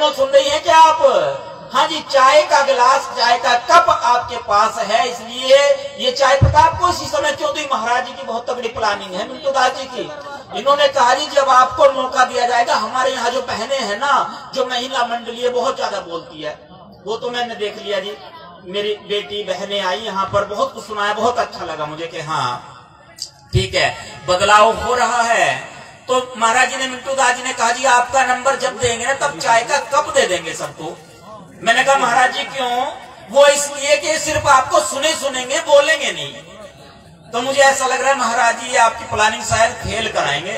Demo सुन रही हैं क्या आप? हाँ जी, चाय का गिलास, चाय का कप आपके पास है, इसलिए ये चाय पता आपको इसी समय क्यों दी? महाराज जी की बहुत तगड़ी प्लानिंग है, मिंटू दास जी की। इन्होंने कहा जी जब आपको मौका दिया जाएगा, हमारे यहाँ जो बहनें हैं ना, जो महिला मंडली है बहुत ज्यादा बोलती है, वो तो मैंने देख लिया जी। मेरी बेटी बहनें आई यहाँ पर, बहुत कुछ सुनाया, बहुत अच्छा लगा मुझे कि हाँ ठीक है बदलाव हो रहा है। तो महाराज जी ने, मिंटू दास जी ने कहा जी आपका नंबर जब देंगे ना तब चाय का कप दे देंगे सबको। मैंने कहा महाराज जी क्यों? वो इसलिए कि सिर्फ आपको सुनेंगे, बोलेंगे नहीं। तो मुझे ऐसा लग रहा है महाराज जी आपकी प्लानिंग शायद फेल कराएंगे।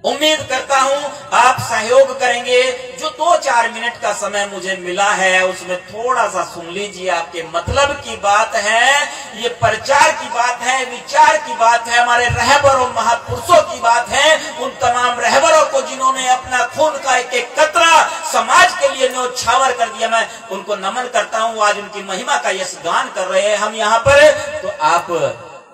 उम्मीद करता हूं आप सहयोग करेंगे। जो 2-4 मिनट का समय मुझे मिला है उसमें थोड़ा सा सुन लीजिए। आपके मतलब की बात है, ये प्रचार की बात है, विचार की बात है, हमारे रहबरों महापुरुषों की बात है। उन तमाम रहबरों को जिन्होंने अपना खून का एक एक कतरा समाज के लिए न्योछावर कर दिया, मैं उनको नमन करता हूं। आज उनकी महिमा का यश गान कर रहे हैं हम यहाँ पर, तो आप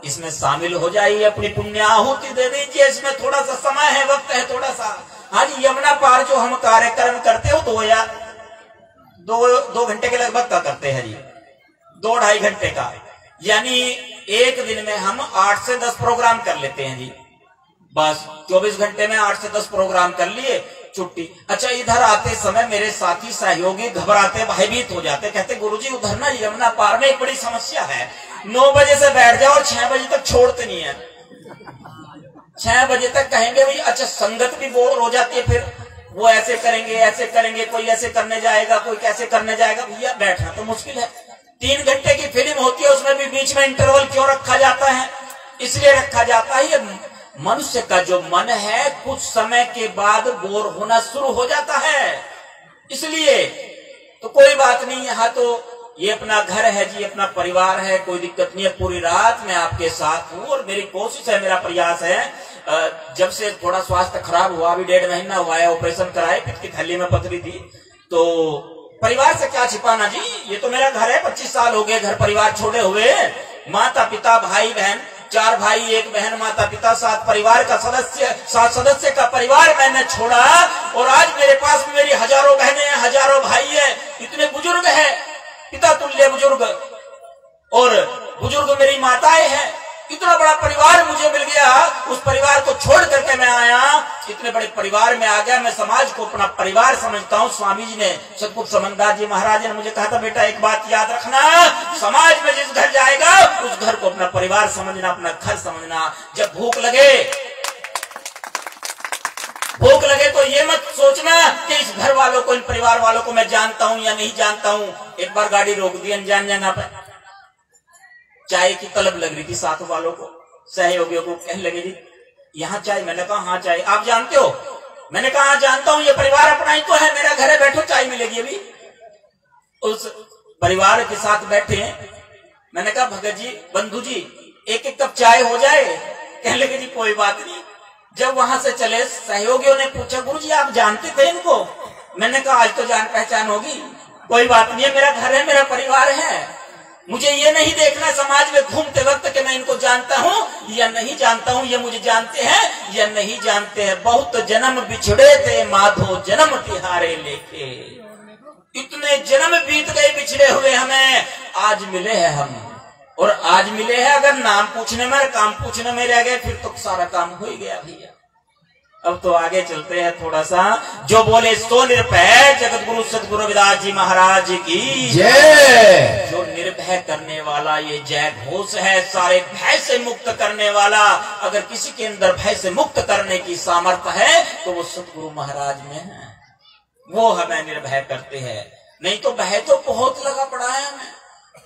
इसमें शामिल हो जाइए, अपनी पुण्याहुति दे दीजिए। इसमें थोड़ा सा समय है, वक्त है थोड़ा सा। हाँ जी, यमुना पार जो हम कार्यक्रम करते हो 2 घंटे के लगभग का करते हैं जी, 2-2.5 घंटे का, यानी एक दिन में हम 8 से 10 प्रोग्राम कर लेते हैं जी। बस 24 घंटे में 8 से 10 प्रोग्राम कर लिए, छुट्टी। अच्छा, इधर आते समय मेरे साथी सहयोगी घबराते, भयभीत हो जाते, कहते गुरुजी उधर ना यमुना पार में एक बड़ी समस्या है, 9 बजे से बैठ जाओ और 6 बजे तक छोड़ते नहीं है। 6 बजे तक कहेंगे भाई, अच्छा संगत भी बोर हो जाती है, फिर वो ऐसे करेंगे, कोई ऐसे करने जाएगा, कोई कैसे करने जाएगा। भैया बैठना तो मुश्किल है। 3 घंटे की फिल्म होती है, उसमें भी बीच में इंटरवल क्यों रखा जाता है? इसलिए रखा जाता है, ये मनुष्य का जो मन है कुछ समय के बाद बोर होना शुरू हो जाता है। इसलिए तो कोई बात नहीं, यहाँ तो ये अपना घर है जी, अपना परिवार है, कोई दिक्कत नहीं है। पूरी रात मैं आपके साथ हूँ और मेरी कोशिश है, मेरा प्रयास है। जब से थोड़ा स्वास्थ्य खराब हुआ, अभी 1.5 महीना हुआ है, ऑपरेशन कराए, पित्त की थैली में पथरी थी, तो परिवार से क्या छिपाना जी, ये तो मेरा घर है। 25 साल हो गए घर परिवार छोड़े हुए, माता पिता भाई बहन, 4 भाई 1 बहन, माता पिता 7 परिवार का सदस्य, 7 सदस्य का परिवार मैंने छोड़ा। और आज मेरे पास मेरी हजारों बहनें हैं, हजारों भाई है, इतने बुजुर्ग है, पिता तुल्य बुजुर्ग, और बुजुर्ग मेरी माताएं हैं। इतना बड़ा परिवार मुझे मिल गया, उस परिवार को छोड़ करके मैं आया, इतने बड़े परिवार में आ गया। मैं समाज को अपना परिवार समझता हूँ। स्वामी जी ने, सतगुरु समनदास जी महाराज ने मुझे कहा था, बेटा एक बात याद रखना, समाज में जिस घर जाएगा उस घर को अपना परिवार समझना, अपना घर समझना। जब भूख लगे तो ये मत सोचना कि इस घर वालों को, इन परिवार वालों को मैं जानता हूं या नहीं जानता हूं। एक बार गाड़ी रोक दी अनजान जगह पर, चाय की तलब लग रही थी, साथ वालों को, सहयोगियों को, कहने लगे जी यहाँ चाय। मैंने कहा हाँ चाय, आप जानते हो? मैंने कहा हाँ जानता हूं, ये परिवार अपना ही तो है, मेरा घर है, बैठो चाय मिलेगी अभी। उस परिवार के साथ बैठे हैं, मैंने कहा भगत जी, बंधु जी, 1-1 कप चाय हो जाए? कहने लगे जी कोई बात नहीं। जब वहां से चले, सहयोगियों ने पूछा गुरुजी आप जानते थे इनको? मैंने कहा आज तो जान पहचान होगी, कोई बात नहीं है, मेरा घर है, मेरा परिवार है। मुझे ये नहीं देखना समाज में घूमते वक्त कि मैं इनको जानता हूं या नहीं जानता हूं, ये मुझे जानते हैं या नहीं जानते हैं। बहुत जन्म बिछड़े थे माधो जन्म तिहारे लेके, इतने जन्म बीत गए बिछड़े हुए, हमें आज मिले हैं हम, और आज मिले हैं। अगर नाम पूछने में, काम पूछने में रह गए फिर तो सारा काम हो ही गया भैया। अब तो आगे चलते हैं थोड़ा सा। जो बोले सो निर्भय, जगत गुरु सतगुरु रविदास जी महाराज की जय। जो निर्भय करने वाला ये जय घोष है, सारे भय से मुक्त करने वाला। अगर किसी के अंदर भय से मुक्त करने की सामर्थ्य है तो वो सतगुरु महाराज में है, वो हमें निर्भय करते हैं। नहीं तो भय तो बहुत लगा पड़ा है, हमें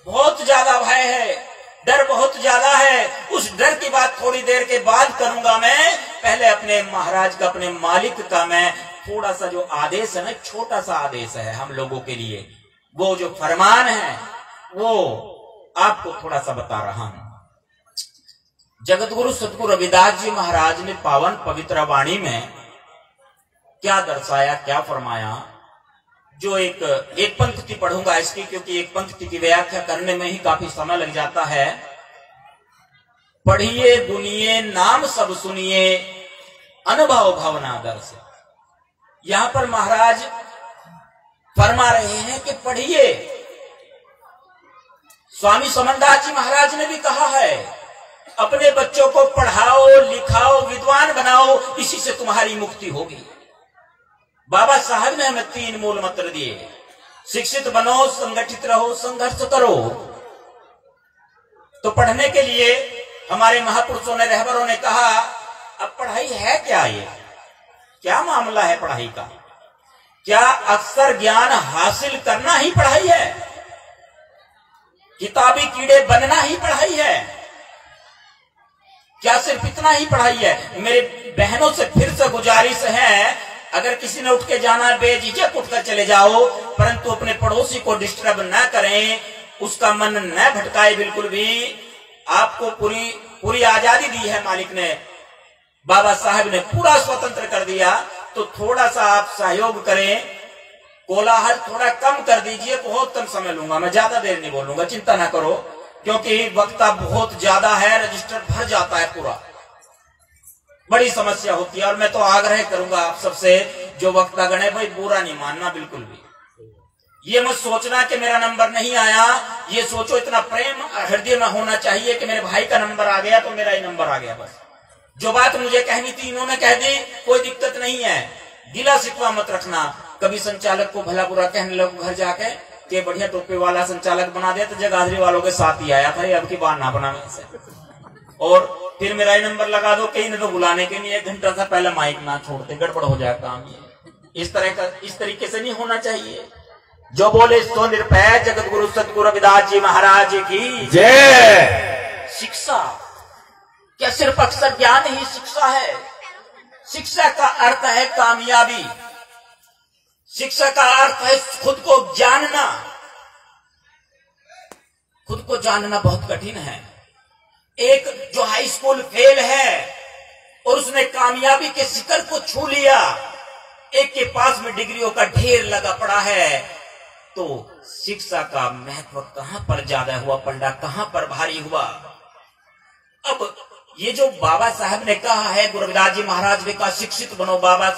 बहुत ज्यादा भय है, डर बहुत ज्यादा है। उस डर की बात थोड़ी देर के बाद करूंगा मैं। पहले अपने महाराज का, अपने मालिक का मैं थोड़ा सा जो आदेश है ना, छोटा सा आदेश है हम लोगों के लिए, वो जो फरमान है वो आपको थोड़ा सा बता रहा हूं। जगत गुरु सतगुरु रविदास जी महाराज ने पावन पवित्र वाणी में क्या दर्शाया, क्या फरमाया, जो एक पंक्ति पढ़ूंगा इसकी, क्योंकि एक पंक्ति की व्याख्या करने में ही काफी समय लग जाता है। पढ़िए दुनिये नाम सब सुनिए, अनुभव भवनादर से। यहां पर महाराज फरमा रहे हैं कि पढ़िए। स्वामी समनदास जी महाराज ने भी कहा है, अपने बच्चों को पढ़ाओ लिखाओ विद्वान बनाओ, इसी से तुम्हारी मुक्ति होगी। बाबा साहब ने हमें 3 मूल मंत्र दिए, शिक्षित बनो, संगठित रहो, संघर्ष करो। तो पढ़ने के लिए हमारे महापुरुषों ने, रहबरों ने कहा, अब पढ़ाई है क्या? ये क्या मामला है पढ़ाई का? क्या अक्षर ज्ञान हासिल करना ही पढ़ाई है? किताबी कीड़े बनना ही पढ़ाई है? क्या सिर्फ इतना ही पढ़ाई है? मेरे बहनों से फिर से गुजारिश है, अगर किसी ने उठ के जाना, बेझिझक उठकर चले जाओ, परंतु अपने पड़ोसी को डिस्टर्ब न करें, उसका मन न भटकाए बिल्कुल भी। आपको पूरी आजादी दी है मालिक ने, बाबा साहब ने पूरा स्वतंत्र कर दिया, तो थोड़ा सा आप सहयोग करें, कोलाहल थोड़ा कम कर दीजिए। बहुत कम समय लूंगा मैं, ज्यादा देर नहीं बोलूंगा, चिंता ना करो, क्योंकि वक्ता बहुत ज्यादा है, रजिस्टर भर जाता है पूरा, बड़ी समस्या होती है। और मैं तो आग्रह करूंगा आप सबसे, जो वक्ता गण है भाई, बुरा नहीं मानना बिल्कुल भी। ये मत सोचना कि मेरा नंबर नहीं आया, ये सोचो इतना प्रेम हृदय में होना चाहिए कि मेरे भाई का नंबर आ गया तो मेरा ही नंबर आ गया। बस जो बात मुझे कहनी थी इन्होंने कह दी, कोई दिक्कत नहीं है, गिला शिकवा मत रखना। कभी संचालक को भला बुरा कहने लगो घर जाके कि बढ़िया टोपे वाला संचालक बना दिया, तो जगाधरी वालों के साथ ही आया था, अब की बात ना बना से। और फिर मेरा ही नंबर लगा दो, कहीं ने तो बुलाने के लिए 1 घंटा से पहले माइक ना छोड़ते, गड़बड़ हो जाए काम। ये इस तरीके से नहीं होना चाहिए। जो बोले सो निरपय, जगत गुरु सतगुरु रविदास जी महाराज की जय। शिक्षा क्या सिर्फ अक्षर ज्ञान ही शिक्षा है? शिक्षा का अर्थ है कामयाबी, शिक्षा का अर्थ है खुद को जानना। खुद को जानना बहुत कठिन है। एक जो हाई स्कूल फेल है और उसने कामयाबी के शिखर को छू लिया, एक के पास में डिग्रियों का ढेर लगा पड़ा है, तो शिक्षा का महत्व कहां पर ज्यादा हुआ पंडा, कहां पर भारी हुआ? अब ये जो बाबा साहब ने कहा है, गुरु रविदास जी महाराज ने कहा शिक्षित बनो, बाबा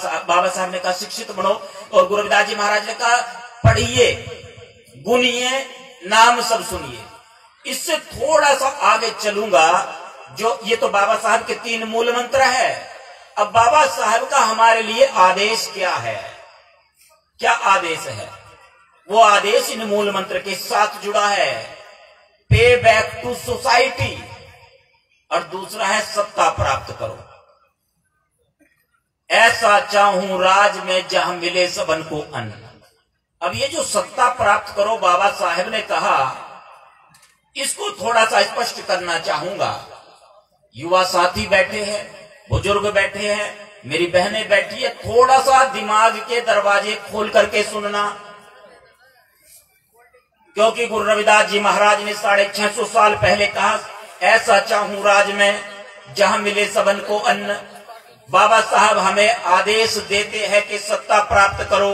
साहब ने कहा शिक्षित बनो, और गुरु रविदास जी महाराज ने कहा पढ़िए, गुनिए, नाम सब सुनिए। इससे थोड़ा सा आगे चलूंगा, जो ये तो बाबा साहब के 3 मूल मंत्र है। अब बाबा साहब का हमारे लिए आदेश क्या है? क्या आदेश है? वो आदेश इन मूल मंत्र के साथ जुड़ा है, पे बैक टू सोसाइटी, और दूसरा है सत्ता प्राप्त करो। ऐसा चाहूं राज में जहां मिले सबन को अन्न। अब ये जो सत्ता प्राप्त करो बाबा साहब ने कहा, इसको थोड़ा सा स्पष्ट करना चाहूंगा। युवा साथी बैठे हैं, बुजुर्ग बैठे हैं, मेरी बहनें बैठी है, थोड़ा सा दिमाग के दरवाजे खोल करके सुनना, क्योंकि गुरु रविदास जी महाराज ने 650 साल पहले कहा, ऐसा चाहूं राज में जहां मिले सबन को अन्न। बाबा साहब हमें आदेश देते हैं कि सत्ता प्राप्त करो।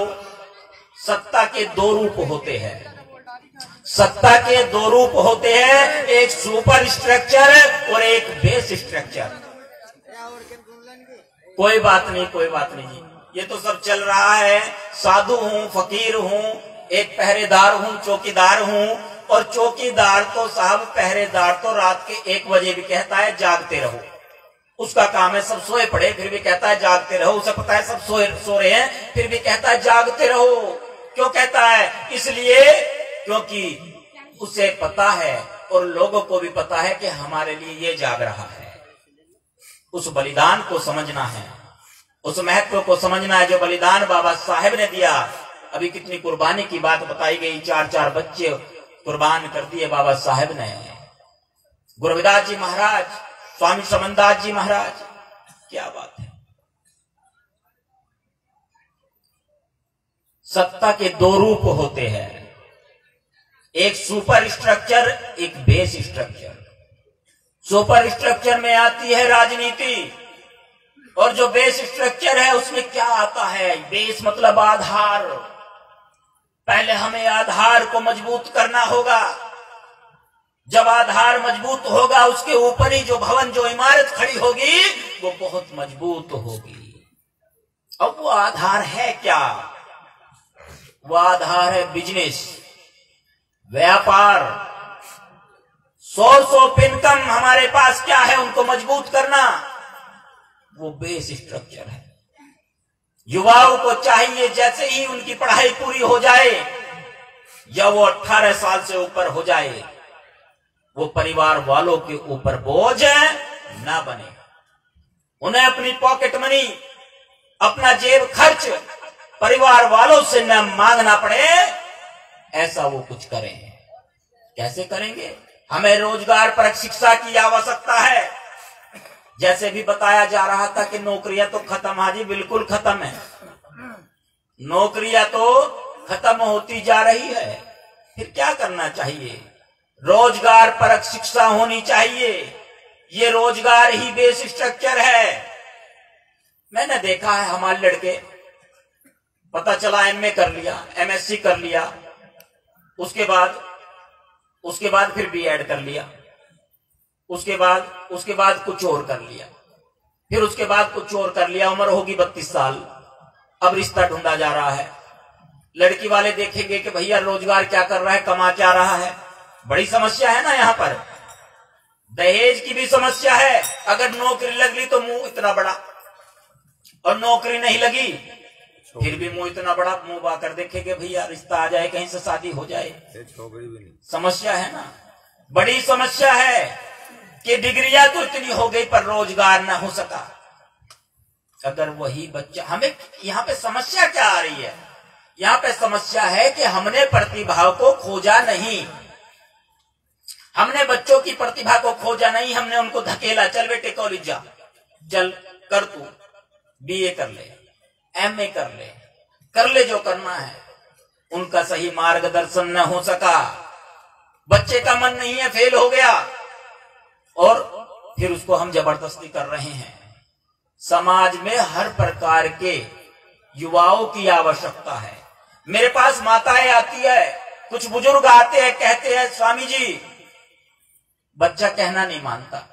सत्ता के 2 रूप होते हैं, सत्ता के 2 रूप होते हैं, एक सुपर स्ट्रक्चर और एक बेस स्ट्रक्चर। कोई बात नहीं, कोई बात नहीं जी, ये तो सब चल रहा है। साधु हूं, फकीर हूं, एक पहरेदार हूं, चौकीदार हूं, और चौकीदार तो साहब, पहरेदार तो रात के 1 बजे भी कहता है जागते रहो। उसका काम है सब सोए पड़े, फिर भी कहता है जागते रहो। उसे पता है सब सो रहे हैं, फिर भी कहता है जागते रहो। क्यों कहता है? इसलिए क्योंकि उसे पता है और लोगों को भी पता है कि हमारे लिए ये जाग रहा है। उस बलिदान को समझना है, उस महत्व को समझना है जो बलिदान बाबा साहब ने दिया। अभी कितनी कुर्बानी की बात बताई गई, 4-4 बच्चे कुर्बान कर दिए बाबा साहब ने। गुरु रविदास जी महाराज, स्वामी समनदास जी महाराज, क्या बात है। सत्ता के 2 रूप होते हैं, एक सुपर स्ट्रक्चर, एक बेस स्ट्रक्चर। सुपर स्ट्रक्चर में आती है राजनीति, और जो बेस स्ट्रक्चर है उसमें क्या आता है? बेस मतलब आधार। पहले हमें आधार को मजबूत करना होगा। जब आधार मजबूत होगा, उसके ऊपर ही जो भवन, जो इमारत खड़ी होगी वो बहुत मजबूत होगी। अब वो आधार है क्या? वो आधार है बिजनेस, व्यापार, सोर्स ऑफ इनकम हमारे पास क्या है उनको मजबूत करना, वो बेस स्ट्रक्चर है। युवाओं को चाहिए जैसे ही उनकी पढ़ाई पूरी हो जाए या वो 18 साल से ऊपर हो जाए, वो परिवार वालों के ऊपर बोझ ना बने। उन्हें अपनी पॉकेट मनी, अपना जेब खर्च परिवार वालों से न मांगना पड़े, ऐसा वो कुछ करें। कैसे करेंगे? हमें रोजगार परक शिक्षा की आवश्यकता है। जैसे भी बताया जा रहा था कि नौकरियां तो खत्म, हाजी बिल्कुल खत्म है, नौकरियां तो खत्म होती जा रही है। फिर क्या करना चाहिए? रोजगार परक शिक्षा होनी चाहिए। ये रोजगार ही बेस स्ट्रक्चर है। मैंने देखा है हमारे लड़के, पता चला एमए कर लिया, एमएससी कर लिया, उसके बाद फिर बीएड कर लिया, उसके बाद कुछ और कर लिया, फिर उसके बाद कुछ और कर लिया। उम्र होगी 32 साल, अब रिश्ता ढूंढा जा रहा है। लड़की वाले देखेंगे कि भैया रोजगार क्या कर रहा है, कमा क्या रहा है। बड़ी समस्या है ना यहाँ पर। दहेज की भी समस्या है। अगर नौकरी लग ली तो मुंह इतना बड़ा, और नौकरी नहीं लगी फिर भी मुंह इतना बड़ा, मुंह बाकर देखेंगे भैया रिश्ता आ जाए, कहीं से शादी हो जाए। समस्या है ना, बड़ी समस्या है कि डिग्रियां तो इतनी हो गई पर रोजगार ना हो सका। अगर वही बच्चा, हमें यहाँ पे समस्या क्या आ रही है? यहाँ पे समस्या है कि हमने प्रतिभा को खोजा नहीं, हमने बच्चों की प्रतिभा को खोजा नहीं, हमने उनको धकेला, चल बेटे कॉलेज जा, चल कर तू बीए कर ले, एमए कर ले जो करना है। उनका सही मार्गदर्शन न हो सका, बच्चे का मन नहीं है, फेल हो गया, और फिर उसको हम जबरदस्ती कर रहे हैं। समाज में हर प्रकार के युवाओं की आवश्यकता है। मेरे पास माताएं आती है, कुछ बुजुर्ग आते हैं, कहते हैं स्वामी जी बच्चा कहना नहीं मानता,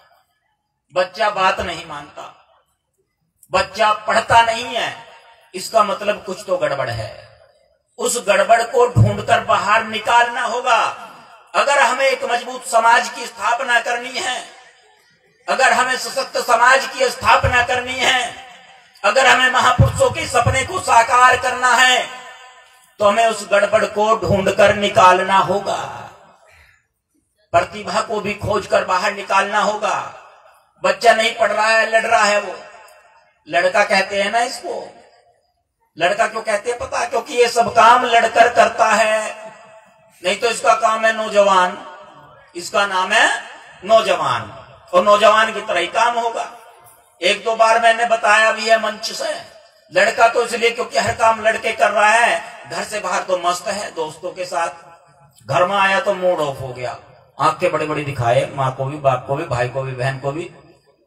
बच्चा बात नहीं मानता, बच्चा पढ़ता नहीं है, इसका मतलब कुछ तो गड़बड़ है। उस गड़बड़ को ढूंढकर बाहर निकालना होगा। अगर हमें एक मजबूत समाज की स्थापना करनी है, अगर हमें सशक्त समाज की स्थापना करनी है, अगर हमें महापुरुषों के सपने को साकार करना है, तो हमें उस गड़बड़ को ढूंढकर निकालना होगा। प्रतिभा को भी खोजकर बाहर निकालना होगा। बच्चा नहीं पढ़ रहा है, लड़ रहा है, वो लड़का कहते हैं ना इसको। लड़का क्यों कहते हैं पता? क्योंकि ये सब काम लड़कर करता है, नहीं तो इसका काम है नौजवान, इसका नाम है नौजवान, और नौजवान की तरह ही काम होगा। 1-2 बार मैंने बताया भी है मंच से। लड़का तो इसलिए क्योंकि हर काम लड़के कर रहा है, घर से बाहर तो मस्त है दोस्तों के साथ, घर में आया तो मूड ऑफ हो गया, आंखें बड़ी बड़ी दिखाए, माँ को भी, बाप को भी, भाई को भी, बहन को भी,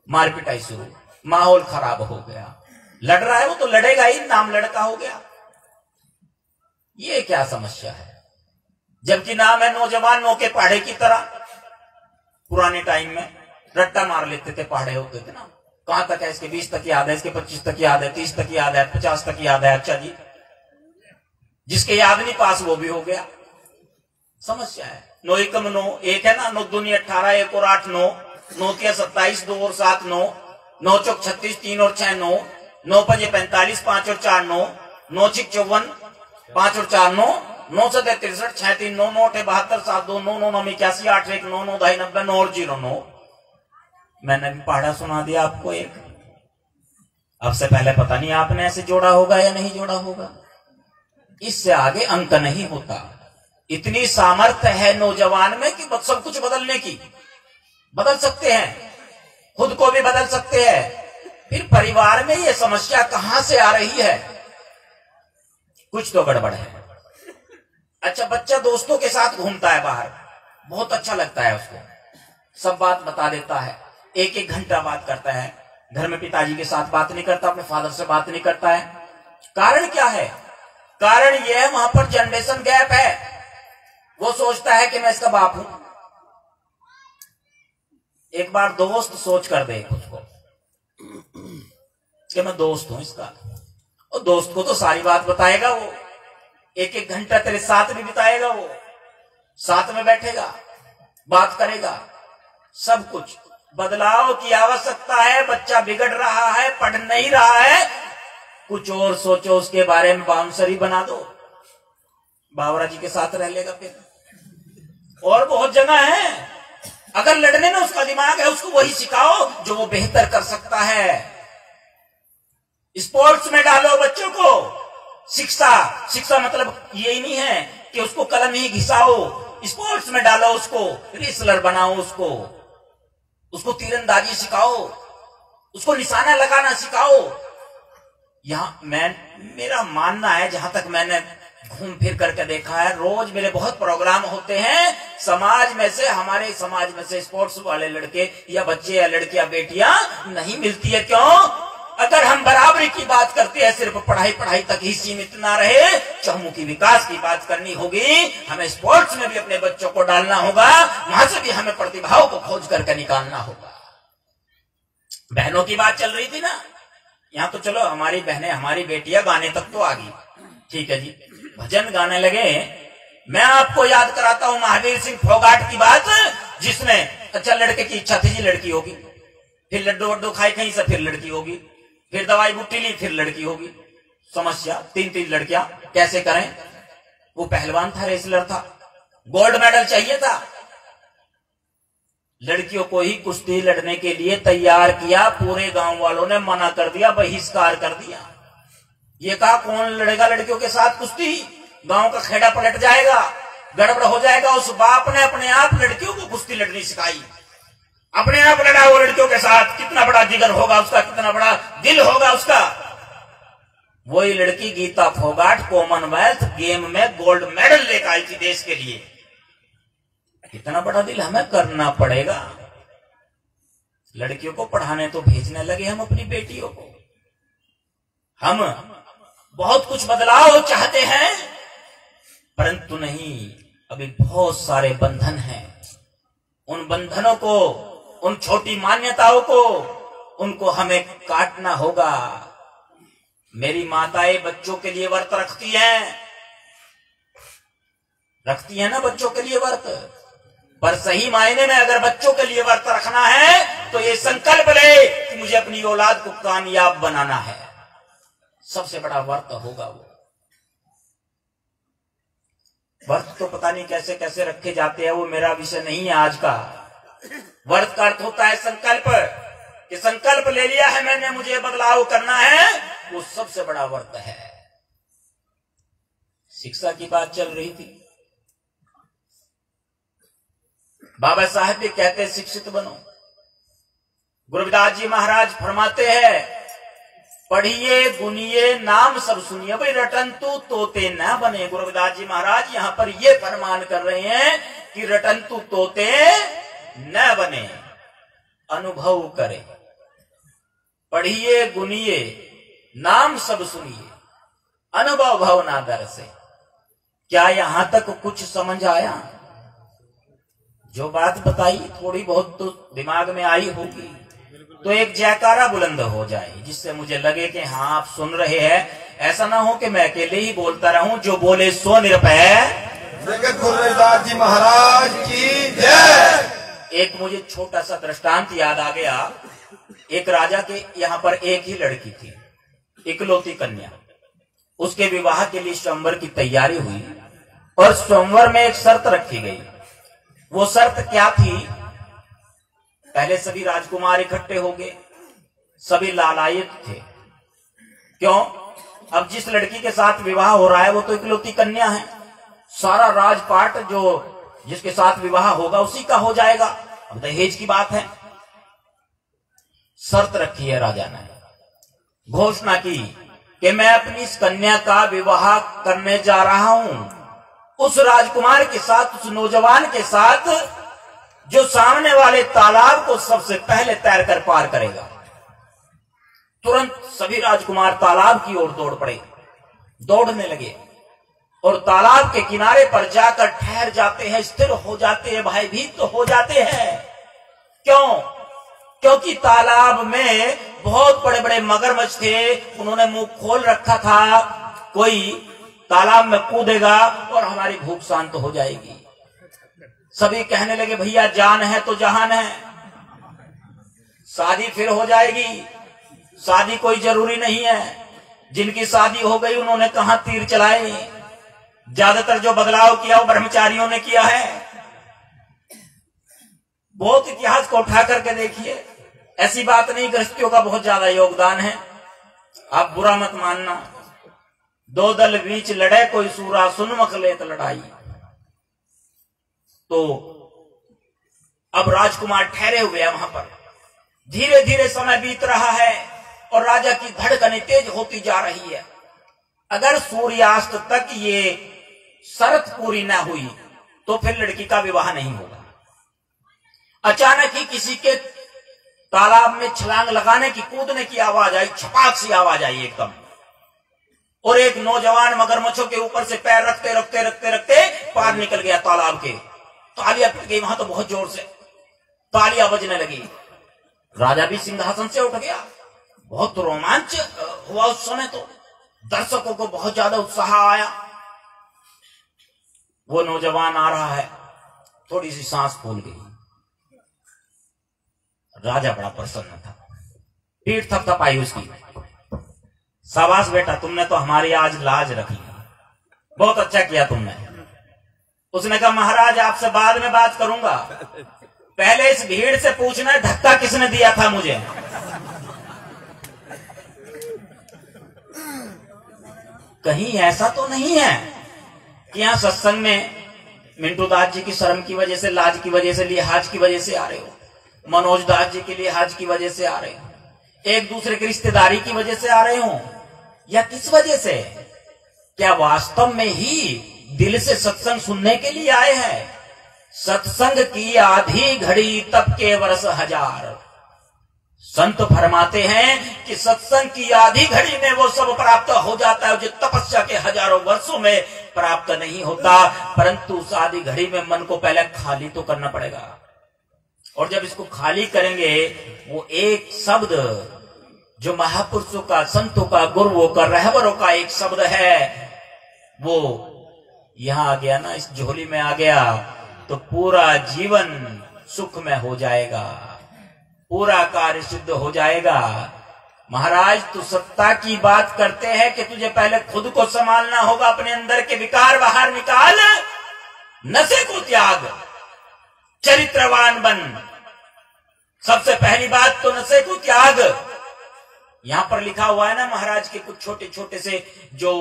मार पिटाई शुरू, माहौल खराब हो गया। लड़ रहा है वो तो लड़ेगा ही, नाम लड़का हो गया। ये क्या समस्या है? जबकि नाम है नौजवान, नौ के पहाड़े की तरह। पुराने टाइम में रट्टा मार लेते थे, पहाड़े होते थे ना। कहां तक है? इसके 20 तक याद है, इसके 25 तक याद है, 30 तक याद है, 50 तक याद है। अच्छा जी, जिसके याद नहीं पास वो भी हो गया। समस्या है। 9 एकम 9, एक है ना, 9 दूनी 18, 1 और 8 9, 9 के 27, 2 और 7 9, 9 चौक 36, 3 और 6 9, 9 पंजे 45, 5 और 4 9, 9 छिक 54, 5 और 4 9, 9 7 63, 6 3 9, 9 8 72, 7 2 9, 9 9 81, 8 1 9, 9 2 90, 9 और 0 9। मैंने भी पहाड़ा सुना दिया आपको एक। अब से पहले पता नहीं आपने ऐसे जोड़ा होगा या नहीं जोड़ा होगा। इससे आगे अंक नहीं होता। इतनी सामर्थ्य है नौजवान में कि सब कुछ बदलने की। बदल सकते हैं, खुद को भी बदल सकते हैं। फिर परिवार में ये समस्या कहां से आ रही है? कुछ तो गड़बड़ है। अच्छा, बच्चा दोस्तों के साथ घूमता है बाहर, बहुत अच्छा लगता है उसको, सब बात बता देता है, 1-1 घंटा बात करता है। घर में पिताजी के साथ बात नहीं करता, अपने फादर से बात नहीं करता है। कारण क्या है? कारण यह है वहां पर जनरेशन गैप है। वो सोचता है कि मैं इसका बाप हूं। एक बार दोस्त सोच कर दे खुद को कि मैं दोस्त हूं इसका, और दोस्त को तो सारी बात बताएगा वो, एक एक घंटा तेरे साथ भी बिताएगा, वो साथ में बैठेगा, बात करेगा, सब कुछ। बदलाव की आवश्यकता है, बच्चा बिगड़ रहा है, पढ़ नहीं रहा है, कुछ और सोचो, उसके बारे में बाउंसरी बना दो, बावरा जी के साथ रह लेगा फिर। और बहुत जगह है, अगर लड़ने में उसका दिमाग है, उसको वही सिखाओ जो वो बेहतर कर सकता है। स्पोर्ट्स में डालो बच्चों को, शिक्षा मतलब यही नहीं है कि उसको कलम ही घिसाओ, स्पोर्ट्स में डालो उसको, रेसलर बनाओ उसको तीरंदाजी सिखाओ, उसको निशाना लगाना सिखाओ। यहां मेरा मानना है, जहां तक मैंने घूम फिर करके देखा है, रोज मेरे बहुत प्रोग्राम होते हैं, समाज में से, हमारे समाज में से स्पोर्ट्स वाले लड़के या बच्चे या लड़कियां बेटियां नहीं मिलती है। क्यों? अगर हम बराबरी की बात करते हैं, सिर्फ पढ़ाई तक ही सीमित ना रहे, चहुमुखी विकास की बात करनी होगी, हमें स्पोर्ट्स में भी अपने बच्चों को डालना होगा, वहां से भी हमें प्रतिभाओं को खोज करके निकालना होगा। बहनों की बात चल रही थी ना, यहाँ तो चलो हमारी बहनें, हमारी बेटियां गाने तक तो आ गई, ठीक है जी, भजन गाने लगे। मैं आपको याद कराता हूं महावीर सिंह फोगाट की बात, जिसमें अच्छा लड़के की इच्छा थी जी लड़की होगी, फिर लड्डू वड्डू खाए कहीं से, फिर लड़की होगी, फिर दवाई बूटी ली, फिर लड़की होगी। समस्या, तीन लड़कियां, कैसे करें? वो पहलवान था, रेसलर था, गोल्ड मेडल चाहिए था, लड़कियों को ही कुश्ती लड़ने के लिए तैयार किया, पूरे गांव वालों ने मना कर दिया, बहिष्कार कर दिया। ये कहा कौन लड़ेगा लड़कियों के साथ कुश्ती, गांव का खेड़ा पलट जाएगा, गड़बड़ हो जाएगा। उस बाप ने अपने आप लड़कियों को कुश्ती लड़नी सिखाई, अपने आप लड़ा वो लड़कियों के साथ। कितना बड़ा जिगर होगा उसका, कितना बड़ा दिल होगा उसका। वही लड़की गीता फोगाट कॉमनवेल्थ गेम में गोल्ड मेडल लेकर आई थी देश के लिए। कितना बड़ा दिल हमें करना पड़ेगा। लड़कियों को पढ़ाने तो भेजने लगे हम अपनी बेटियों को। हम बहुत कुछ बदलाव चाहते हैं, परंतु नहीं, अभी बहुत सारे बंधन हैं। उन बंधनों को, उन छोटी मान्यताओं को, उनको हमें काटना होगा। मेरी माताएं बच्चों के लिए व्रत रखती हैं ना बच्चों के लिए व्रत, पर सही मायने में अगर बच्चों के लिए व्रत रखना है तो ये संकल्प ले कि मुझे अपनी औलाद को कामयाब बनाना है। सबसे बड़ा व्रत होगा वो। व्रत तो पता नहीं कैसे कैसे रखे जाते हैं, वो मेरा विषय नहीं है आज का। व्रत का अर्थ होता है संकल्प, कि संकल्प ले लिया है मैंने, मुझे बदलाव करना है, वो सबसे बड़ा व्रत है। शिक्षा की बात चल रही थी, बाबा साहेब भी कहते शिक्षित बनो। गुरु रविदास जी महाराज फरमाते हैं, पढ़िए गुनिए नाम सब सुनिए, भाई रटंतु तोते न बने। गुरु रविदास जी महाराज यहां पर यह फरमान कर रहे हैं कि रटंतु तोते न बने, अनुभव करें। पढ़िए गुनिए नाम सब सुनिए, अनुभव भवना दर से। क्या यहां तक कुछ समझ आया? जो बात बताई थोड़ी बहुत तो दिमाग में आई होगी, तो एक जयकारा बुलंद हो जाए, जिससे मुझे लगे कि हाँ आप सुन रहे हैं। ऐसा ना हो कि मैं अकेले ही बोलता रहूं, जो बोले सो निरपय। गुरु रविदास जी महाराज की जय। एक मुझे छोटा सा दृष्टांत याद आ गया। एक राजा के यहाँ पर एक ही लड़की थी, इकलौती कन्या। उसके विवाह के लिए स्वयंवर की तैयारी हुई, और स्वयंवर में एक शर्त रखी गई। वो शर्त क्या थी? पहले सभी राजकुमार इकट्ठे हो गए, सभी लालायित थे। क्यों? अब जिस लड़की के साथ विवाह हो रहा है वो तो इकलौती कन्या है, सारा राजपाट जो जिसके साथ विवाह होगा उसी का हो जाएगा। अब दहेज की बात है। शर्त रखी है राजा ने, घोषणा की कि मैं अपनी इस कन्या का विवाह करने जा रहा हूं उस राजकुमार के साथ, उस नौजवान के साथ जो सामने वाले तालाब को सबसे पहले तैर कर पार करेगा। तुरंत सभी राजकुमार तालाब की ओर दौड़ पड़े, दौड़ने लगे और तालाब के किनारे पर जाकर ठहर जाते हैं, स्थिर हो जाते हैं, भयभीत तो हो जाते हैं। क्यों? क्योंकि तालाब में बहुत बड़े बड़े मगरमच्छ थे, उन्होंने मुंह खोल रखा था, कोई तालाब में कूदेगा और हमारी भूख शांत हो जाएगी। सभी कहने लगे भैया जान है तो जहान है, शादी फिर हो जाएगी, शादी कोई जरूरी नहीं है। जिनकी शादी हो गई उन्होंने कहां तीर चलाए, ज्यादातर जो बदलाव किया वो ब्रह्मचारियों ने किया है। बहुत इतिहास को उठा करके देखिए, ऐसी बात नहीं, गृहस्थियों का बहुत ज्यादा योगदान है, आप बुरा मत मानना। दो दल बीच लड़े कोई सूरा सुनमक लेत लड़ाई। तो अब राजकुमार ठहरे हुए हैं वहां पर, धीरे धीरे समय बीत रहा है और राजा की धड़कनें तेज होती जा रही है। अगर सूर्यास्त तक ये शर्त पूरी ना हुई तो फिर लड़की का विवाह नहीं होगा। अचानक ही किसी के तालाब में छलांग लगाने की, कूदने की आवाज आई, छपाक सी आवाज आई एकदम, और एक नौजवान मगरमच्छों के ऊपर से पैर रखते रखते रखते रखते पार निकल गया तालाब के। तालियां पिट गई वहां तो बहुत जोर से तालियां बजने लगी। राजा भी सिंहासन से उठ गया, बहुत रोमांच हुआ उस समय, तो दर्शकों को बहुत ज्यादा उत्साह आया। वो नौजवान आ रहा है, थोड़ी सी सांस फूल गई। राजा बड़ा प्रसन्न था, पीठ थपथपाई उसकी, शाबाश बेटा तुमने तो हमारी आज लाज रखी, बहुत अच्छा किया तुमने। उसने कहा महाराज आपसे बाद में बात करूंगा, पहले इस भीड़ से पूछना है धक्का किसने दिया था मुझे। कहीं ऐसा तो नहीं है कि यहां सत्संग में मिंटू दास जी की शर्म की वजह से, लाज की वजह से, लिहाज की वजह से आ रहे हो, मनोज दास जी के लिहाज की वजह से आ रहे हो, एक दूसरे की रिश्तेदारी की वजह से आ रहे हो, या किस वजह से? क्या वास्तव में ही दिल से सत्संग सुनने के लिए आए हैं? सत्संग की आधी घड़ी तप के वर्ष हजार। संत फरमाते हैं कि सत्संग की आधी घड़ी में वो सब प्राप्त हो जाता है जो तपस्या के हजारों वर्षों में प्राप्त नहीं होता। परंतु उस आधी घड़ी में मन को पहले खाली तो करना पड़ेगा, और जब इसको खाली करेंगे वो एक शब्द जो महापुरुषों का, संतों का, गुरुओं का, रहबरों का एक शब्द है, वो यहां आ गया ना, इस झोली में आ गया, तो पूरा जीवन सुख में हो जाएगा, पूरा कार्य सिद्ध हो जाएगा। महाराज तू सत्ता की बात करते हैं कि तुझे पहले खुद को संभालना होगा, अपने अंदर के विकार बाहर निकाल, नशे को त्याग, चरित्रवान बन। सबसे पहली बात तो नशे को त्याग। यहां पर लिखा हुआ है ना महाराज के कुछ छोटे छोटे से जो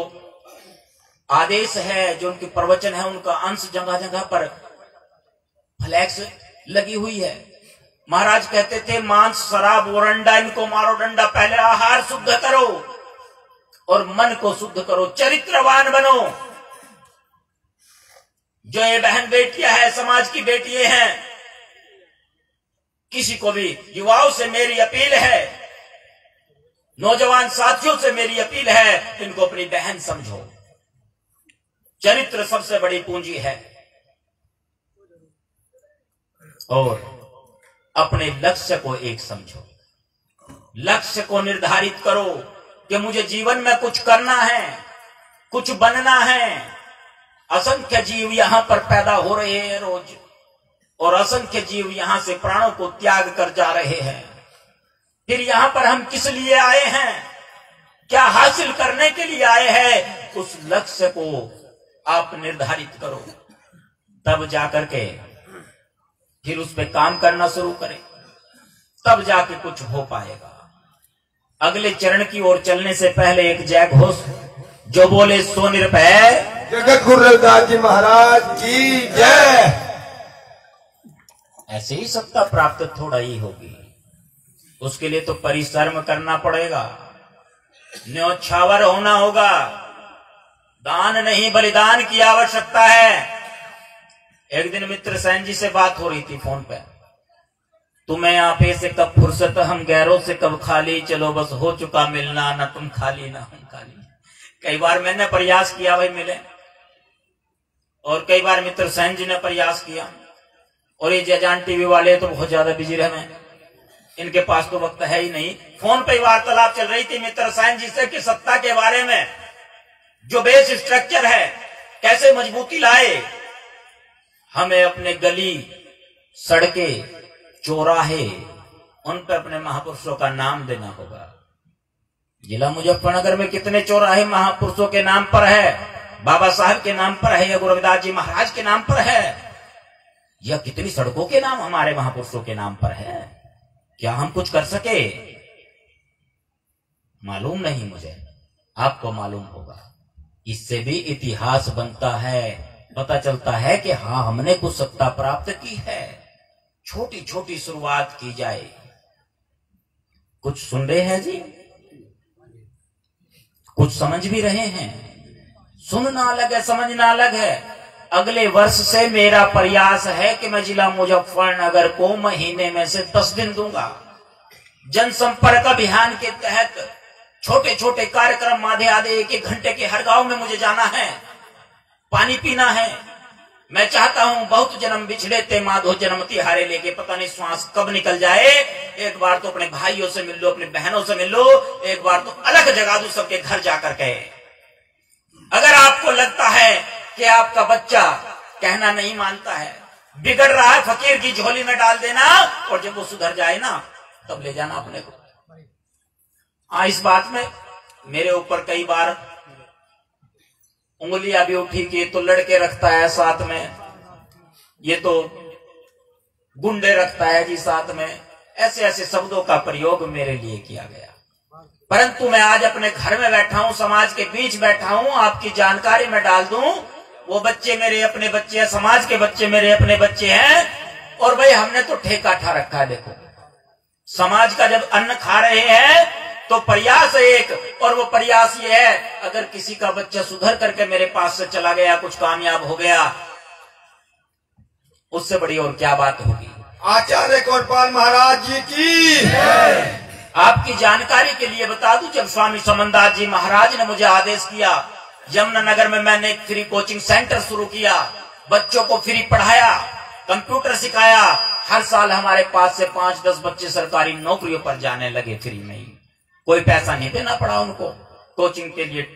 आदेश है, जो उनके प्रवचन है, उनका अंश जगह जगह पर फ्लैक्स लगी हुई है। महाराज कहते थे मांस, शराब, वरंडा इनको मारो डंडा, पहले आहार शुद्ध करो और मन को शुद्ध करो, चरित्रवान बनो। जो ये बहन बेटियां हैं, समाज की बेटियां हैं, किसी को भी युवाओं से मेरी अपील है, नौजवान साथियों से मेरी अपील है, इनको अपनी बहन समझो। चरित्र सबसे बड़ी पूंजी है, और अपने लक्ष्य को एक समझो, लक्ष्य को निर्धारित करो कि मुझे जीवन में कुछ करना है, कुछ बनना है। असंख्य जीव यहां पर पैदा हो रहे हैं रोज, और असंख्य जीव यहां से प्राणों को त्याग कर जा रहे हैं। फिर यहां पर हम किस लिए आए हैं, क्या हासिल करने के लिए आए हैं, उस लक्ष्य को आप निर्धारित करो, तब जाकर के फिर उस पे काम करना शुरू करें, तब जाके कुछ हो पाएगा। अगले चरण की ओर चलने से पहले एक जय घोष जो बोले सो निरभय जगत गुरु रविदास जी महाराज की जय। ऐसे ही सत्ता प्राप्त थोड़ा ही होगी, उसके लिए तो परिश्रम करना पड़ेगा, न्योछावर होना होगा, दान नहीं बलिदान की आवश्यकता है। एक दिन मित्र सैन जी से बात हो रही थी फोन पे, तुम्हें आपे से कब फुर्सत, हम गैरों से कब खाली, चलो बस हो चुका मिलना, न तुम खाली न हम खाली। कई बार मैंने प्रयास किया भाई मिले, और कई बार मित्र सैन जी ने प्रयास किया, और ये जजान टीवी वाले तो बहुत ज्यादा बिजी रहे। इनके पास तो वक्त है ही नहीं। फोन पे वार्तालाप चल रही थी मित्र रसायन जी से कि सत्ता के बारे में जो बेस स्ट्रक्चर है कैसे मजबूती लाए। हमें अपने गली सड़कें चौराहे उन पर अपने महापुरुषों का नाम देना होगा। जिला मुजफ्फरनगर में कितने चौराहे महापुरुषों के नाम पर है, बाबा साहब के नाम पर है या गुरु रविदास जी महाराज के नाम पर है, या कितनी सड़कों के नाम हमारे महापुरुषों के नाम पर है। क्या हम कुछ कर सके? मालूम नहीं मुझे, आपको मालूम होगा। इससे भी इतिहास बनता है, पता चलता है कि हाँ हमने कुछ सत्ता प्राप्त की है। छोटी छोटी शुरुआत की जाए। कुछ सुन रहे हैं जी, कुछ समझ भी रहे हैं। सुनना अलग है, समझना अलग है। अगले वर्ष से मेरा प्रयास है कि मैं जिला मुजफ्फरनगर को महीने में से 10 दिन दूंगा। जनसंपर्क अभियान के तहत छोटे छोटे कार्यक्रम आधे आधे 1-1 घंटे के हर गांव में मुझे जाना है, पानी पीना है। मैं चाहता हूं बहुत जन्म बिछड़े थे माधो जन्म तिहारे लेके, पता नहीं श्वास कब निकल जाए। एक बार तो अपने भाइयों से मिल लो, अपनी बहनों से मिल लो, एक बार तो अलग जगा दो सबके घर जाकर के। अगर आपको लगता है कि आपका बच्चा कहना नहीं मानता है, बिगड़ रहा है, फकीर की झोली में डाल देना और जब वो सुधर जाए ना तब ले जाना अपने को। इस बात में मेरे ऊपर कई बार उंगलियां भी उठी कि तो लड़के रखता है साथ में, ये तो गुंडे रखता है जी साथ में। ऐसे ऐसे शब्दों का प्रयोग मेरे लिए किया गया, परंतु मैं आज अपने घर में बैठा हूं, समाज के बीच बैठा हूं, आपकी जानकारी में डाल दूं। वो बच्चे मेरे अपने बच्चे हैं, समाज के बच्चे मेरे अपने बच्चे हैं। और भाई हमने तो ठेका ठा रखा है। देखो समाज का जब अन्न खा रहे हैं तो प्रयास एक, और वो प्रयास ये है अगर किसी का बच्चा सुधर करके मेरे पास से चला गया, कुछ कामयाब हो गया, उससे बड़ी और क्या बात होगी। आचार्य कौरपाल महाराज जी की। आपकी जानकारी के लिए बता दूं, जब स्वामी समनदास जी महाराज ने मुझे आदेश किया, यमुनानगर में मैंने एक फ्री कोचिंग सेंटर शुरू किया, बच्चों को फ्री पढ़ाया, कंप्यूटर सिखाया। हर साल हमारे पास से 5-10 बच्चे सरकारी नौकरियों पर जाने लगे फ्री में ही, कोई पैसा नहीं देना पड़ा उनको कोचिंग के लिए।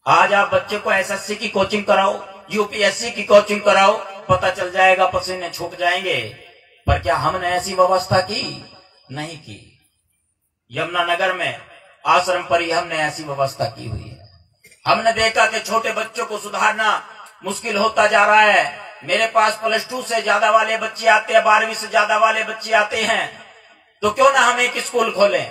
आज आप बच्चे को एसएससी की कोचिंग कराओ, यूपीएससी की कोचिंग कराओ, पता चल जाएगा, पसीने छूट जाएंगे। पर क्या हमने ऐसी व्यवस्था की? नहीं की। यमुनानगर में आश्रम पर ही हमने ऐसी व्यवस्था की हुई है। हमने देखा कि छोटे बच्चों को सुधारना मुश्किल होता जा रहा है। मेरे पास +2 से ज्यादा वाले बच्चे आते हैं, 12वीं से ज्यादा वाले बच्चे आते हैं। तो क्यों ना हम एक स्कूल खोलें?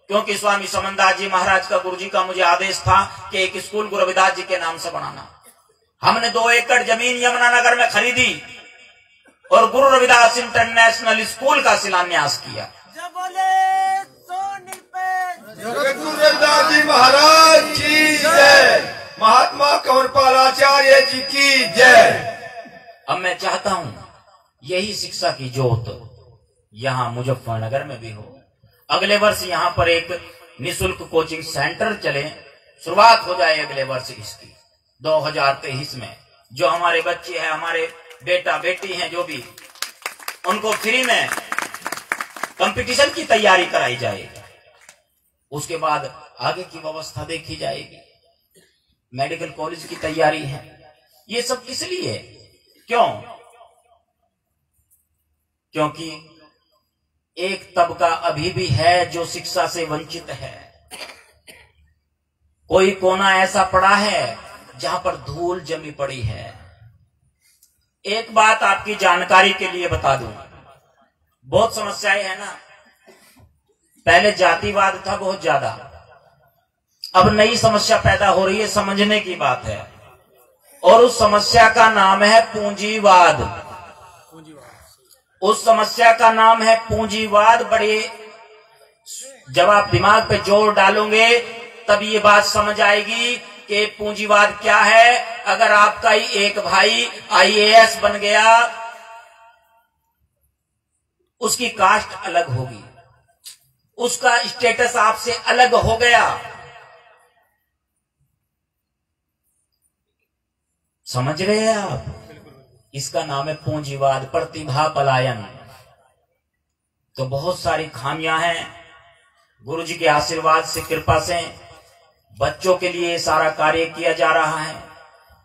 क्योंकि स्वामी समनदास जी महाराज का, गुरु जी का मुझे आदेश था कि एक स्कूल गुरु रविदास जी के नाम से बनाना। हमने 2 एकड़ जमीन यमुनानगर में खरीदी और गुरु रविदास इंटरनेशनल स्कूल का शिलान्यास किया। जगत गुरु रविदास जी महाराज की जय, महात्मा कौरपाल आचार्य जी की जय। अब मैं चाहता हूं यही शिक्षा की जोत यहां मुजफ्फरनगर में भी हो। अगले वर्ष यहां पर एक निःशुल्क कोचिंग सेंटर चले, शुरुआत हो जाए अगले वर्ष इसकी 2023 में। जो हमारे बच्चे हैं, हमारे बेटा बेटी हैं, जो भी, उनको फ्री में कंपटीशन की तैयारी कराई जाएगी। उसके बाद आगे की व्यवस्था देखी जाएगी। मेडिकल कॉलेज की तैयारी है। ये सब किस लिए? क्यों? क्योंकि एक तबका अभी भी है जो शिक्षा से वंचित है। कोई कोना ऐसा पड़ा है जहां पर धूल जमी पड़ी है। एक बात आपकी जानकारी के लिए बता दूं, बहुत समस्याएं है ना। पहले जातिवाद था बहुत ज्यादा, अब नई समस्या पैदा हो रही है, समझने की बात है। और उस समस्या का नाम है पूंजीवाद। उस समस्या का नाम है पूंजीवाद। बड़े, जब आप दिमाग पे जोर डालोगे तब ये बात समझ आएगी कि पूंजीवाद क्या है। अगर आपका ही एक भाई आईएएस बन गया, उसकी कास्ट अलग होगी, उसका स्टेटस आपसे अलग हो गया। समझ रहे हैं आप? इसका नाम है पूंजीवाद, प्रतिभा पलायन। तो बहुत सारी खामियां हैं। गुरु जी के आशीर्वाद से, कृपा से बच्चों के लिए सारा कार्य किया जा रहा है।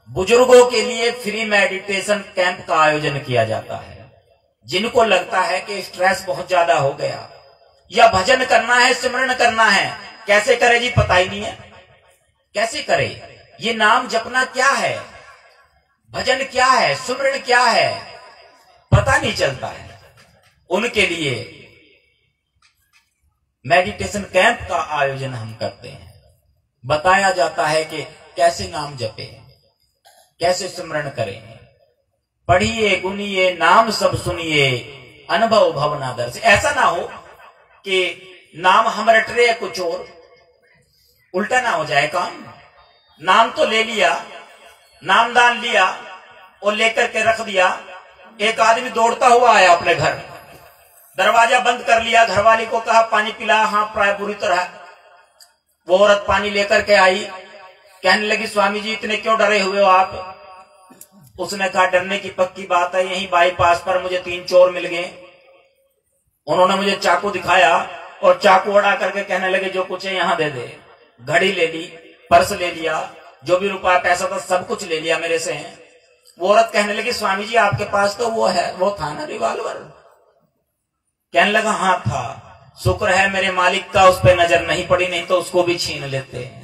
बुजुर्गों के लिए फ्री मेडिटेशन कैंप का आयोजन किया जाता है। जिनको लगता है कि स्ट्रेस बहुत ज्यादा हो गया या भजन करना है, सिमरन करना है, कैसे करे जी, पता ही नहीं है कैसे करे। ये नाम जपना क्या है, भजन क्या है, सिमरन क्या है, पता नहीं चलता है। उनके लिए मेडिटेशन कैंप का आयोजन हम करते हैं। बताया जाता है कि कैसे नाम जपे, कैसे सिमरन करें। पढ़िए गुनिए नाम सब सुनिए, अनुभव भवनादर से। ऐसा ना हो कि नाम हम रट रहे कुछ और, उल्टा ना हो जाए काम। नाम तो ले लिया, नामदान लिया और लेकर के रख दिया। एक आदमी दौड़ता हुआ आया अपने घर, दरवाजा बंद कर लिया, घरवाली को कहा पानी पिला। हाँ, प्राय बुरी तरह। वो औरत पानी लेकर के आई, कहने लगी स्वामी जी इतने क्यों डरे हुए हो आप? उसने कहा डरने की पक्की बात है, यहीं बाईपास पर मुझे 3 चोर मिल गए। उन्होंने मुझे चाकू दिखाया और चाकू उड़ा करके कहने लगे जो कुछ है यहां दे दे। घड़ी ले ली, पर्स ले लिया, जो भी रुपया पैसा था सब कुछ ले लिया मेरे से। वो औरत कहने लगी स्वामी जी आपके पास तो वो था ना रिवॉल्वर? कहने लगा हाँ था, शुक्र है मेरे मालिक का उस पर नजर नहीं पड़ी, नहीं तो उसको भी छीन लेते हैं।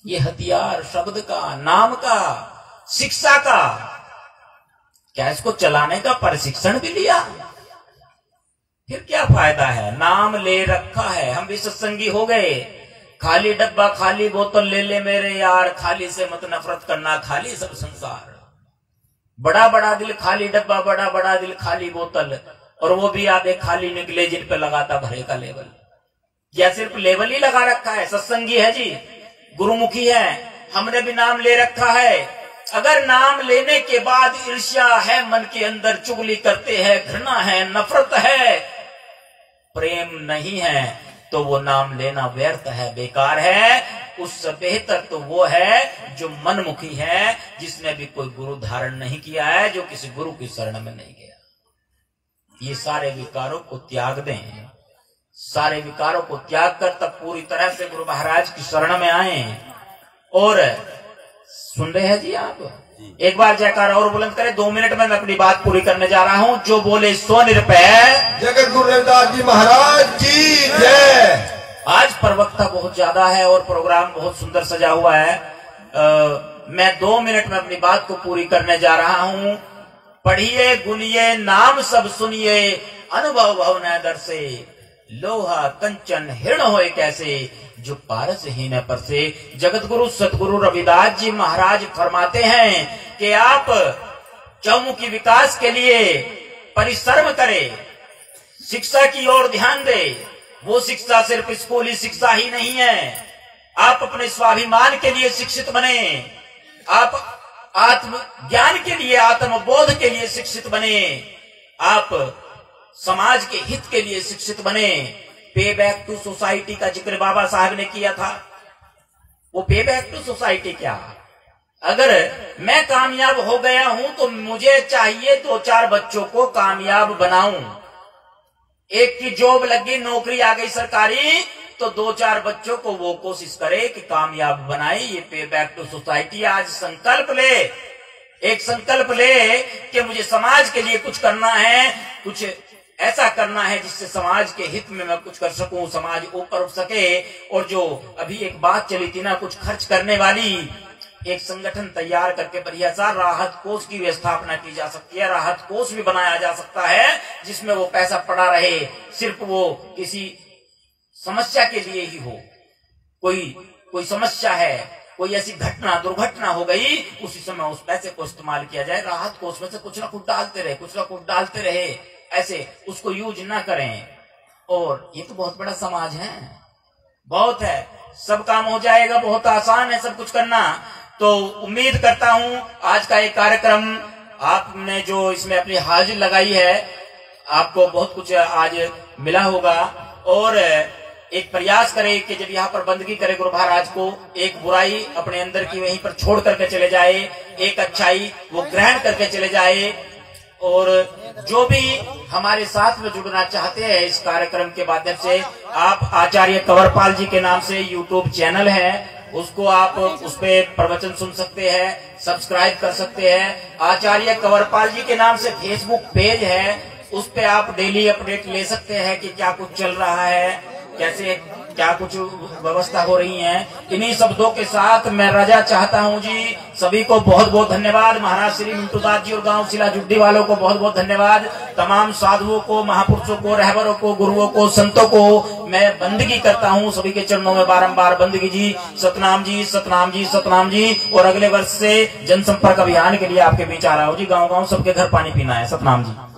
ये हथियार शब्द का, नाम का, शिक्षा का, क्या इसको चलाने का प्रशिक्षण भी लिया? फिर क्या फायदा है? नाम ले रखा है, हम भी सत्संगी हो गए। खाली डब्बा खाली बोतल ले ले मेरे यार, खाली से मत नफरत करना, खाली सब संसार। बड़ा बड़ा दिल खाली डब्बा, बड़ा बड़ा दिल खाली बोतल, और वो भी आधे खाली निकले जिन पे लगाता भरे का लेवल। या सिर्फ लेवल ही लगा रखा है? सत्संगी है जी, गुरुमुखी है, हमने भी नाम ले रखा है। अगर नाम लेने के बाद ईर्ष्या है मन के अंदर, चुगली करते हैं, घृणा है, नफरत है, प्रेम नहीं है, तो वो नाम लेना व्यर्थ है, बेकार है। उससे बेहतर तो वो है जो मनमुखी है, जिसने भी कोई गुरु धारण नहीं किया है, जो किसी गुरु की शरण में नहीं गया। ये सारे विकारों को त्याग दें, सारे विकारों को त्याग कर तब पूरी तरह से गुरु महाराज की शरण में आए। और सुन रहे हैं जी आप? एक बार जयकार और बुलंद करें। 2 मिनट में मैं अपनी बात पूरी करने जा रहा हूं। जो बोले सो निरपय जगत गुरु रविदास जी महाराज की जय। आज प्रवक्ता बहुत ज्यादा है और प्रोग्राम बहुत सुंदर सजा हुआ है। मैं 2 मिनट में अपनी बात को पूरी करने जा रहा हूं। पढ़िए गुनिए नाम सब सुनिए, अनुभव भवन दर से, लोहा कंचन हिरण होए कैसे, जो पारस ही न पर से। जगत गुरु सतगुरु रविदास जी महाराज फरमाते हैं कि आप चौमुखी विकास के लिए परिश्रम करें, शिक्षा की ओर ध्यान दें। वो शिक्षा सिर्फ स्कूली शिक्षा ही नहीं है। आप अपने स्वाभिमान के लिए शिक्षित बने, आप आत्म ज्ञान के लिए, आत्मबोध के लिए शिक्षित बने, आप समाज के हित के लिए शिक्षित बने। पे बैक टू सोसाइटी का जिक्र बाबा साहब ने किया था। वो पे बैक टू सोसाइटी क्या? अगर मैं कामयाब हो गया हूं तो मुझे चाहिए 2-4 बच्चों को कामयाब बनाऊं। एक की जॉब लगी, नौकरी आ गई सरकारी, तो 2-4 बच्चों को वो कोशिश करे कि कामयाब बनाए। ये पे बैक टू सोसाइटी। आज संकल्प ले, एक संकल्प ले कि मुझे समाज के लिए कुछ करना है, कुछ ऐसा करना है जिससे समाज के हित में मैं कुछ कर सकूं, समाज ऊपर उठ सके। और जो अभी एक बात चली थी ना, कुछ खर्च करने वाली, एक संगठन तैयार करके बढ़िया सा राहत कोष की व्यवस्थापना की जा सकती है। राहत कोष भी बनाया जा सकता है जिसमें वो पैसा पड़ा रहे, सिर्फ वो किसी समस्या के लिए ही हो। कोई समस्या है, कोई ऐसी घटना, दुर्घटना हो गई, उसी समय उस पैसे को इस्तेमाल किया जाए। राहत कोष में से कुछ ना कुछ डालते रहे, कुछ ना कुछ डालते रहे, ऐसे उसको यूज ना करें। और ये तो बहुत बड़ा समाज है, बहुत है, सब काम हो जाएगा, बहुत आसान है सब कुछ करना। तो उम्मीद करता हूं आज का एक कार्यक्रम आपने जो इसमें अपनी हाजिर लगाई है, आपको बहुत कुछ आज मिला होगा। और एक प्रयास करे कि जब यहाँ पर बंदगी करे गुरु महाराज को, एक बुराई अपने अंदर की वहीं पर छोड़ करके चले जाए, एक अच्छाई वो ग्रहण करके चले जाए। और जो भी हमारे साथ में जुड़ना चाहते हैं इस कार्यक्रम के माध्यम से, आप आचार्य कंवरपाल जी के नाम से यूट्यूब चैनल है, उसको आप उस पे प्रवचन सुन सकते हैं, सब्सक्राइब कर सकते हैं। आचार्य कंवरपाल जी के नाम से फेसबुक पेज है, उस पे आप डेली अपडेट ले सकते हैं कि क्या कुछ चल रहा है, कैसे क्या कुछ व्यवस्था हो रही है। इन्हीं शब्दों के साथ मैं रजा चाहता हूं जी। सभी को बहुत बहुत धन्यवाद। महाराज श्री मिंटू दास जी और गांव सिला जुड्डी वालों को बहुत बहुत धन्यवाद। तमाम साधुओं को, महापुरुषों को, रहबरों को, गुरुओं को, संतों को मैं बंदगी करता हूं। सभी के चरणों में बारंबार बंदगी जी। सतनाम जी, सतनाम जी, सतनाम जी। और अगले वर्ष से जनसंपर्क अभियान के लिए आपके बीच आ रहा हूं जी। गाँव गाँव सबके घर पानी पीना है। सतनाम जी।